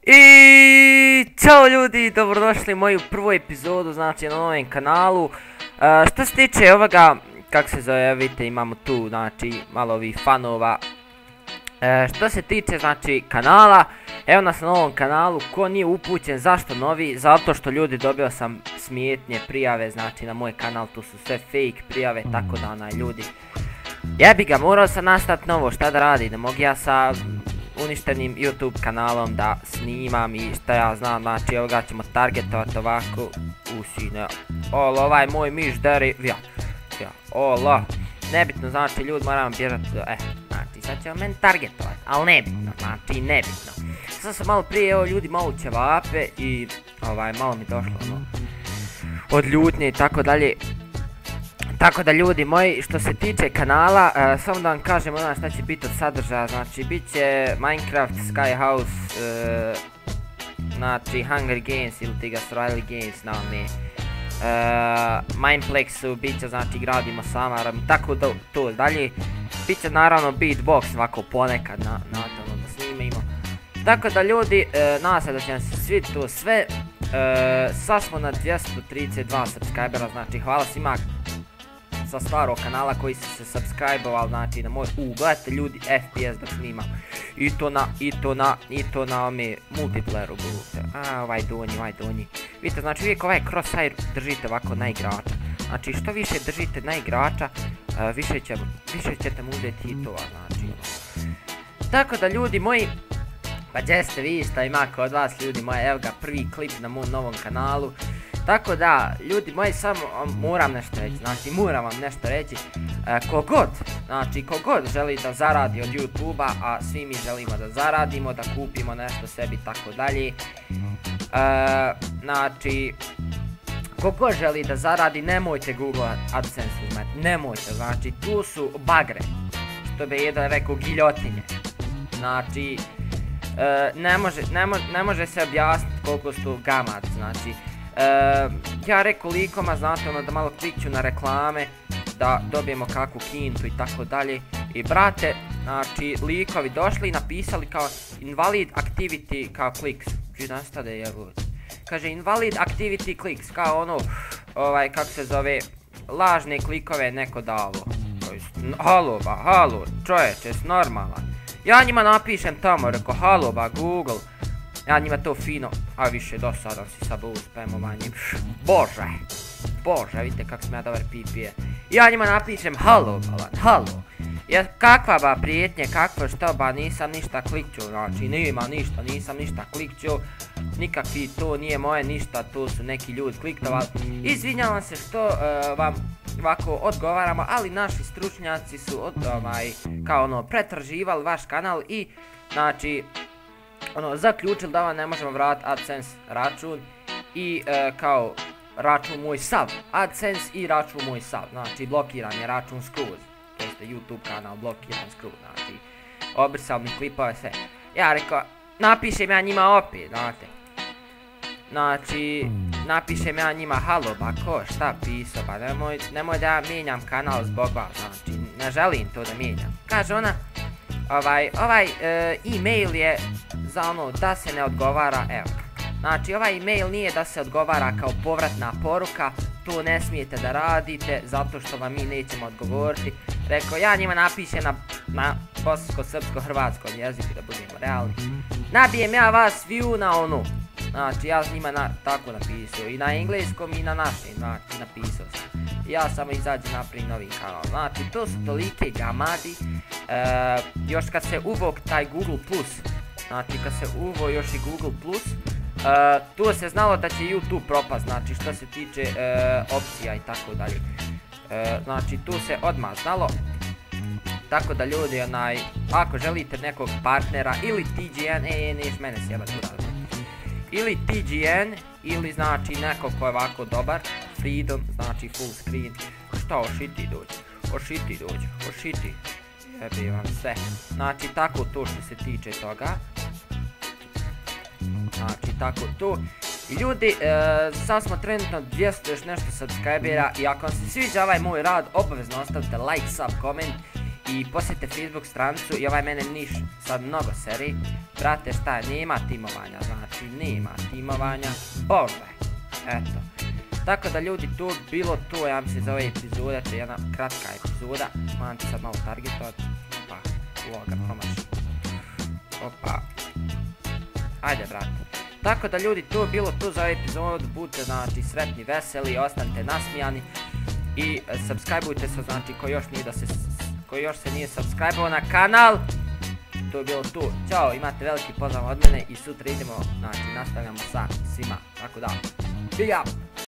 I ćao ljudi, dobrodošli u moju prvu epizodu, znači na novom kanalu. Što se tiče ovoga, kako se zove, vidite imamo tu, znači malo ovih fanova. Što se tiče, znači kanala, evo nas na novom kanalu. Ko nije upućen zašto novi, zato što ljudi dobio sam smijetnje prijave, znači na moj kanal, tu su sve fake prijave, tako da ljudi. Jebi ga, morao sam nastaviti novo, šta da radi, ne mogu ja sa uništenim YouTube kanalom da snimam i šta ja znam, znači ovoga ćemo targetovati ovako, usine, olo, ovaj moj miš deri, olo, nebitno, znači ljudi moramo bježati, znači sad ćemo meni targetovati, ali nebitno, znači nebitno. Sad sam malo prije, evo ljudi, malo ćevape i malo mi došlo ono, od ljutnje i tako dalje. Tako da ljudi moji, što se tiče kanala, samo da vam kažem ono šta će biti od sadržaja, znači bit će Minecraft, Sky House, znači Hunger Games ili ti ga Survival Games, Mineplexu, bit će znači gradimo samaram, tako da to dalje. Bit će naravno beatbox ovako ponekad na to da snimimo. Tako da ljudi, nadam se da će vam se svidjeti to sve. Sad smo na 232 subscribera, znači hvala svima sa starog kanala koji su se subscribe-ovali, znači na moj, gledajte ljudi FPS dok snimam. I to na ome multiplayeru budete. Ovaj donji. Vidite, znači uvijek ovaj crosshair držite ovako na igrača. Znači što više držite na igrača, više ćete mu uzeti hitova, znači. Tako da ljudi moji, pa gdje ste vi, šta ima kod vas ljudi moji, evo ga prvi klip na mom novom kanalu. Tako da, ljudi moji, samo moram nešto reći, znači moram vam nešto reći. Kogod želi da zaradi od YouTube-a, a svi mi želimo da zaradimo, da kupimo nešto sebi, tako dalje. Znači, kogod želi da zaradi, nemojte Google AdSense uzmeti, nemojte, znači tu su bagre, što bi jedan rekao giljotinje. Znači, ne može se objasniti koliko su tu gamad, znači. Ja rekao likoma, znate ono da malo klikću na reklame, da dobijemo kakvu kintu i tako dalje. I brate, znači likovi došli i napisali kao invalid activity kao clicks. Nastade jebut. Kaže invalid activity clicks, kao ono, kako se zove, lažne klikove neko dalo. Halo, čovječe, normalan. Ja njima napišem tamo, rekao halo ba Google. Ja njima to fino, a više dosadan si sa blue spamovanjem. Bože, vidite kak sam ja dobar pipije. Ja njima napišem halo. Kakva ba prijetnje, kakva što ba, nisam ništa klikću, znači nima ništa, nisam ništa klikću. Nikakvi to nije moje ništa, to su neki ljudi kliktovali. Izvinjavam se što vam ovako odgovaramo, ali naši stručnjaci su kao ono pretraživali vaš kanal i znači zaključili da vam ne možemo vratiti AdSense račun i kao račun moj sav, AdSense i račun moj sav, znači blokiran je račun skroz, to jeste YouTube kanal blokiran skroz, znači obrisao mi klipove sve. Ja rekao, napišem ja njima opet, znate, znači napišem ja njima halo ba ko šta pisao, ba nemoj da ja mijenjam kanal zbog vas, znači ne želim to da mijenjam. Kaže ona, ovaj e-mail je za ono da se ne odgovara, evo. Znači ovaj e-mail nije da se odgovara kao povratna poruka, to ne smijete da radite zato što vam mi nećemo odgovoriti. Rekao, ja njima napišem na bosansko-srpsko-hrvatskom jeziku da budemo realni. Nabijem ja vas view na onu. Znači ja njima tako napisao i na engleskom i na našem, znači napisao sam. Ja samo izađem napravim novi kanal, znači to su tolike gamadi. Još kad se uvok taj Google Plus, znači kad se uvo još i Google Plus, tu se znalo da će YouTube propast, znači što se tiče opcija i tako dalje. Znači tu se odmah znalo. Tako da ljudi, ako želite nekog partnera ili TGN, neš mene sjebati uraditi. Ili TGN, ili znači neko ko je ovako dobar, Freedom, znači full screen. Šta ošiti dođe, jebi vam sve. Znači tako to što se tiče toga. Znači tako to. I ljudi, sad smo trenutno 200 još nešto subscribera i ako vam se sviđa ovaj moj rad, obavezno ostavite like, sub, comment I posjetite Facebook stranicu i ovaj mene Niš sad mnogo seri. Brate, šta je, nema timovanja, znači nema timovanja. Bože, eto. Tako da ljudi, tu bilo tu, ja mislim za ove epizode, to je jedna kratka epizoda. Moram ti sad malo targetovat. Opa, uloga promaši. Opa. Ajde, brate. Tako da ljudi, tu bilo tu za ovu epizodu, budite znači sretni, veseli, ostanite nasmijani. I subscribeujte se, znači ko još se nije subscribeovao na kanal. To je bilo tu. Ćao, imate veliki pozdrav od mene i sutra idemo, znači nastavljamo sa svima. Tako da, big up!